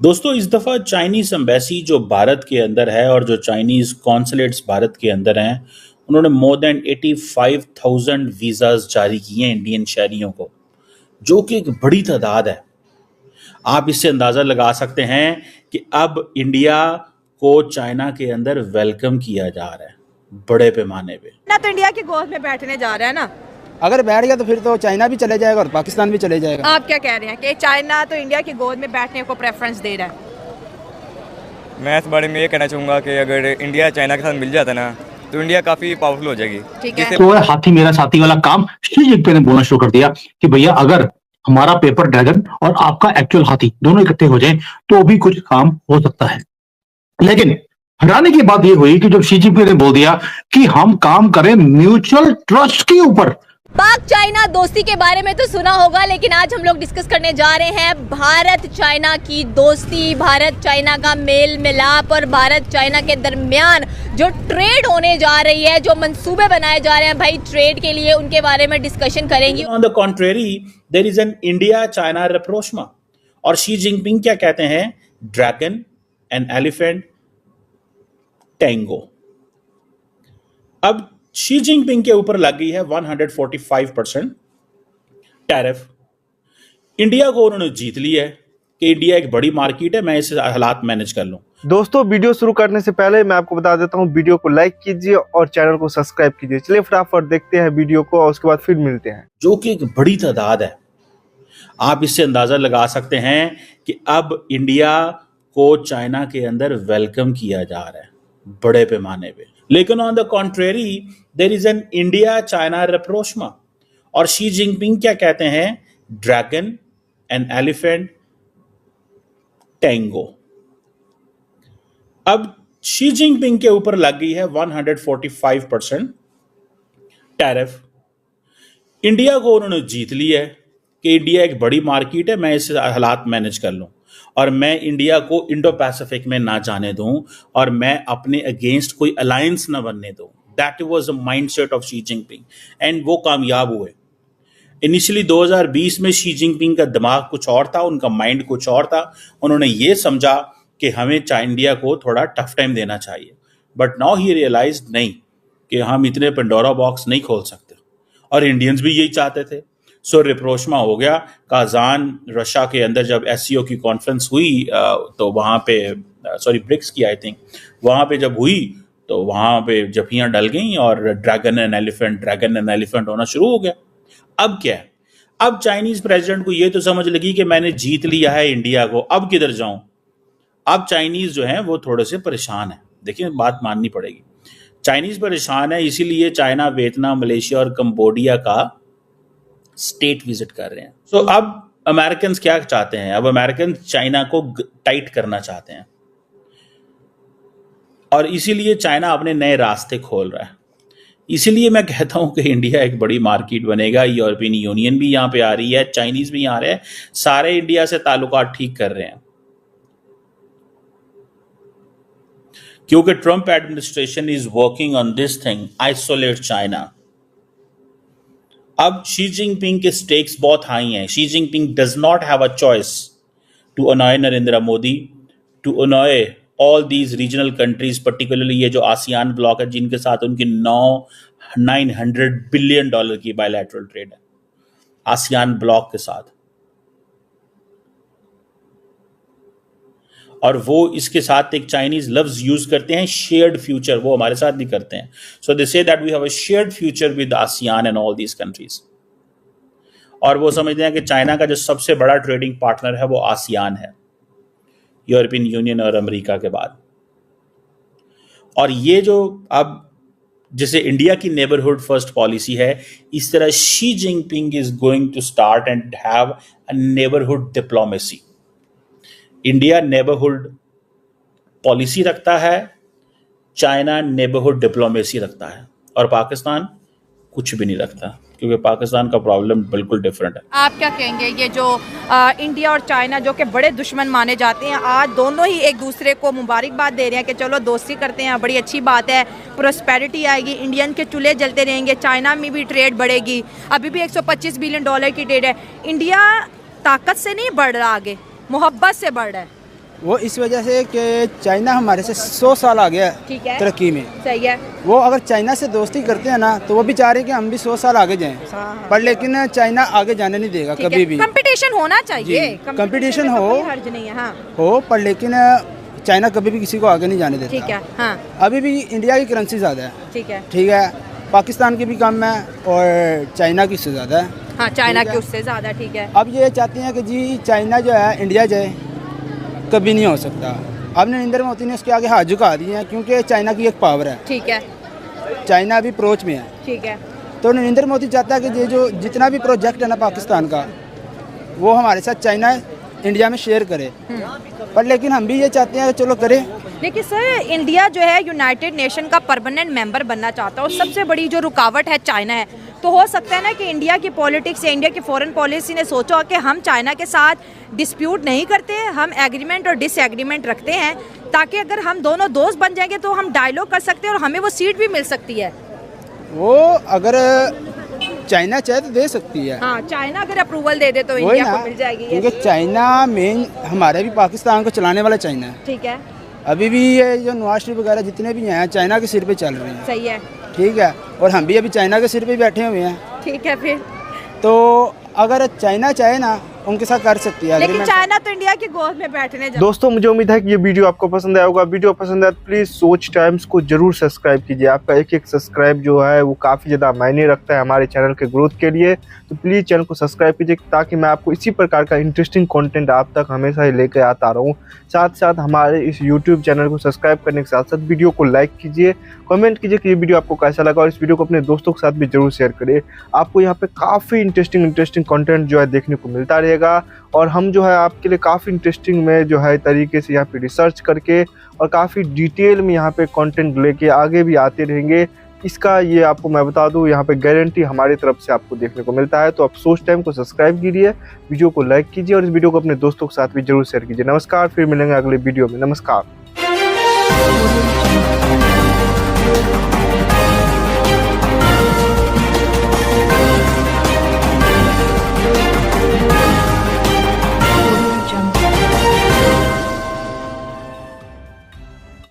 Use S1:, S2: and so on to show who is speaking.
S1: दोस्तों, इस दफ़ा चाइनीज़ एम्बेसी जो भारत के अंदर है और जो चाइनीज़ कॉन्सुलेट्स भारत के अंदर हैं, उन्होंने मोर देन 85,000 वीज़ाज जारी किए हैं इंडियन शहरियों को, जो कि एक बड़ी तादाद है। आप इससे अंदाज़ा लगा सकते हैं कि अब इंडिया को चाइना के अंदर वेलकम किया जा रहा है बड़े पैमाने पे।
S2: ना तो इंडिया की गोद में बैठने जा रहा है ना,
S3: अगर बैठ गया तो फिर तो चाइना भी चले जाएगा और पाकिस्तान भी चले जाएगा।
S2: आप क्या कह रहे हैं कि चाइना तो इंडिया की गोद में बैठने को प्रेफरेंस दे रहा है?
S4: मैं इस बारे में ये कहना चाहूँगा कि अगर इंडिया चाइना के साथ मिल जाता ना तो इंडिया काफ़ी पावरफुल हो जाएगी।
S2: ठीक है।
S5: तो हाथी मेरा साथी वाला काम शी जिनपिंग ने बोलना शुरू कर दिया कि भैया अगर हमारा पेपर ड्रैगन और आपका एक्चुअल हाथी दोनों इकट्ठे हो जाएं तो भी कुछ काम हो सकता है। लेकिन हैरानी की बात यह हुई कि जब शी जिनपिंग ने बोल दिया कि हम काम करें म्यूचुअल ट्रस्ट के ऊपर।
S6: पाक चाइना दोस्ती के बारे में तो सुना होगा, लेकिन आज हम लोग डिस्कस करने जा रहे हैं भारत चाइना की दोस्ती, भारत चाइना का मेल मिलाप और भारत चाइना के दरमियान जो ट्रेड होने जा रही है, जो मंसूबे बनाए जा रहे हैं भाई ट्रेड के लिए, उनके बारे में डिस्कशन करेंगे।
S1: On the contrary there is an India China rapprochement, और शी जिनपिंग क्या कहते हैं? Dragon and elephant tango. अब शी जिनपिंग के ऊपर लग गई है 145% टैरिफ। इंडिया को उन्होंने जीत लिया है कि इंडिया एक बड़ी मार्केट है, मैं इस हालात मैनेज कर लूं।
S7: दोस्तों, वीडियो शुरू करने से पहले मैं आपको बता देता हूं, वीडियो को लाइक कीजिए और चैनल को सब्सक्राइब कीजिए। चलिए फटाफट देखते हैं वीडियो को और उसके बाद फिर मिलते हैं।
S1: जो कि एक बड़ी तादाद है। आप इससे अंदाजा लगा सकते हैं कि अब इंडिया को चाइना के अंदर वेलकम किया जा रहा है बड़े पैमाने पे। लेकिन on the contrary there is an India China rapprochement, और शी जिनपिंग क्या कहते हैं? Dragon and elephant tango. अब शी जिनपिंग के ऊपर लग गई है 145% टैरिफ। इंडिया को उन्होंने जीत लिया है कि इंडिया एक बड़ी मार्केट है, मैं इस हालात मैनेज कर लूं, और मैं इंडिया को इंडो पैसिफिक में ना जाने दूं, और मैं अपने अगेंस्ट कोई अलायंस ना बनने दूं। That was the mindset of Xi Jinping, and वो कामयाब हुए। इनिशियली 2020 में शी जिनपिंग का दिमाग कुछ और था, उनका माइंड कुछ और था। उन्होंने ये समझा कि हमें इंडिया को थोड़ा टफ टाइम देना चाहिए, बट नाउ ही रियलाइज्ड नहीं कि हम इतने पेंडोरा बॉक्स नहीं खोल सकते, और इंडियंस भी यही चाहते थे। सो रिप्रोचमा हो गया। काजान रशिया के अंदर जब एससीओ की कॉन्फ्रेंस हुई तो वहाँ पे ब्रिक्स की आई थिंक, वहाँ पे जब हुई तो वहाँ पे जफियाँ डल गई और ड्रैगन एंड एलिफेंट होना शुरू हो गया। अब क्या है? अब चाइनीज प्रेसिडेंट को ये तो समझ लगी कि मैंने जीत लिया है इंडिया को, अब किधर जाऊं। अब चाइनीज जो है वो थोड़े से परेशान है। देखिए, बात माननी पड़ेगी, चाइनीज परेशान है, इसीलिए चाइना, वियतनाम, मलेशिया और कंबोडिया का स्टेट विजिट कर रहे हैं। सो अब अमेरिकन क्या चाहते हैं? अब अमेरिकन चाइना को टाइट करना चाहते हैं, और इसीलिए चाइना अपने नए रास्ते खोल रहा है। इसीलिए मैं कहता हूं कि इंडिया एक बड़ी मार्केट बनेगा। यूरोपियन यूनियन भी यहां पे आ रही है, चाइनीज भी आ रहे हैं, सारे इंडिया से ताल्लुकात ठीक कर रहे हैं, क्योंकि Trump administration is working on this thing, isolate China. अब शी जिनपिंग के स्टेक्स बहुत हाई हैं। Xi Jinping does not have a choice to annoy Narendra Modi, to annoy all these regional countries, particularly ये जो आसियान ब्लॉक है, जिनके साथ उनकी 900 बिलियन डॉलर की बायलैटरल ट्रेड है आसियान ब्लॉक के साथ, और वो इसके साथ एक चाइनीज लफ्ज यूज करते हैं, शेयर्ड फ्यूचर, वो हमारे साथ भी करते हैं। So they say that we have a shared future with ASEAN and all these countries, और वो समझते हैं कि चाइना का जो सबसे बड़ा ट्रेडिंग पार्टनर है वो आसियान है, यूरोपियन यूनियन और अमेरिका के बाद। और ये जो अब जैसे इंडिया की नेबरहुड फर्स्ट पॉलिसी है, इस तरह Xi Jinping is going to start and have a neighbourhood diplomacy. India neighbourhood policy रखता है, चाइना नेबरहुड डिप्लोमेसी रखता है, और पाकिस्तान कुछ भी नहीं रखता, क्योंकि पाकिस्तान का प्रॉब्लम बिल्कुल डिफरेंट है।
S2: आप क्या कहेंगे, ये जो इंडिया और चाइना जो कि बड़े दुश्मन माने जाते हैं, आज दोनों ही एक दूसरे को मुबारकबाद दे रहे हैं कि चलो दोस्ती करते हैं, बड़ी अच्छी बात है, प्रोस्पेरिटी आएगी, इंडियन के चूल्हे जलते रहेंगे, चाइना में भी ट्रेड बढ़ेगी। अभी भी 125 बिलियन डॉलर की ट्रेड है। इंडिया ताकत से नहीं बढ़ रहा, आगे मोहब्बत से बढ़ रहा है।
S3: वो इस वजह से कि चाइना हमारे से 100 साल आगे है
S2: ठीक है,
S3: तरक्की में।
S2: सही है।
S3: वो अगर चाइना से दोस्ती करते हैं ना तो वो भी चाह रहे हैं कि हम भी 100 साल आगे जाएं, पर लेकिन चाइना आगे जाने नहीं देगा कभी भी।
S2: कंपटीशन होना चाहिए,
S3: कंपटीशन
S2: में तो
S3: हो,
S2: कोई हर्ज नहीं है। हाँ
S3: हो, पर लेकिन चाइना कभी भी किसी को आगे नहीं जाने देता।
S2: ठीक है। हाँ
S3: अभी भी इंडिया की करेंसी ज़्यादा है,
S2: ठीक है,
S3: ठीक है, पाकिस्तान की भी कम है और चाइना की उससे ज़्यादा है।
S2: हाँ चाइना की उससे ज़्यादा, ठीक है।
S3: अब ये चाहते हैं कि जी चाइना जो है इंडिया जाए, कभी नहीं हो सकता। अब नरेंद्र मोदी ने उसके आगे हाथ झुका दिए हैं क्योंकि चाइना की एक पावर है,
S2: ठीक है,
S3: चाइना अभी अप्रोच में है।
S2: ठीक है।
S3: तो नरेंद्र मोदी चाहता है कि ये जो जितना भी प्रोजेक्ट है ना पाकिस्तान का, वो हमारे साथ चाइना इंडिया में शेयर करे, पर लेकिन हम भी ये चाहते हैं कि चलो करें।
S2: लेकिन सर इंडिया जो है यूनाइटेड नेशन का परमानेंट मेंबर बनना चाहता है और सबसे बड़ी जो रुकावट है चाइना है, तो हो सकता है ना कि इंडिया की पॉलिटिक्स या इंडिया की फॉरेन पॉलिसी ने सोचा कि हम चाइना के साथ डिस्प्यूट नहीं करते हैं, हम एग्रीमेंट और डिसएग्रीमेंट रखते हैं, ताकि अगर हम दोनों दोस्त बन जाएंगे तो हम डायलॉग कर सकते हैं और हमें वो सीट भी मिल सकती है।
S3: वो अगर चाइना चाहे तो दे सकती है।
S2: हाँ चाइना अगर अप्रूवल दे दे तो
S3: वही
S2: इंडिया
S3: ना,
S2: को मिल जाएगी।
S3: क्योंकि चाइना मेन हमारे भी पाकिस्तान को चलाने वाला चाइना है।
S2: ठीक है,
S3: अभी भी ये जो नवाज शरीफ वगैरह जितने भी हैं चाइना के सिर पे चल रहे हैं,
S2: सही है,
S3: ठीक है, और हम भी अभी चाइना के सिर पे बैठे हुए हैं।
S2: ठीक है। फिर
S3: तो अगर चाइना चाहे ना उनके साथ कर सकती है।
S2: लेकिन चाइना तो इंडिया की गोद में बैठने जा।
S7: दोस्तों मुझे उम्मीद है कि ये वीडियो आपको पसंद आया होगा। वीडियो पसंद आया तो प्लीज़ सोच टाइम्स को जरूर सब्सक्राइब कीजिए। आपका एक एक सब्सक्राइब जो है वो काफ़ी ज़्यादा मायने रखता है हमारे चैनल के ग्रोथ के लिए। तो प्लीज़ चैनल को सब्सक्राइब कीजिए ताकि मैं आपको इसी प्रकार का इंटरेस्टिंग कंटेंट आप तक हमेशा ही लेकर आता रहूँ। साथ साथ हमारे इस यूट्यूब चैनल को सब्सक्राइब करने के साथ साथ वीडियो को लाइक कीजिए, कमेंट कीजिए कि ये वीडियो आपको कैसा लगा और इस वीडियो को अपने दोस्तों के साथ भी जरूर शेयर करिए। आपको यहाँ पे काफ़ी इंटरेस्टिंग कंटेंट जो है देखने को मिलता रहेगा और हम जो है आपके लिए काफ़ी इंटरेस्टिंग में जो है तरीके से यहाँ पे रिसर्च करके और काफ़ी डिटेल में यहाँ पे कंटेंट लेके आगे भी आते रहेंगे। इसका ये आपको मैं बता दूं यहाँ पे गारंटी हमारी तरफ से आपको देखने को मिलता है। तो आप सोच टाइम को सब्सक्राइब कीजिए, वीडियो को लाइक कीजिए और इस वीडियो को अपने दोस्तों के साथ भी जरूर शेयर कीजिए। नमस्कार, फिर मिलेंगे अगले वीडियो में। नमस्कार।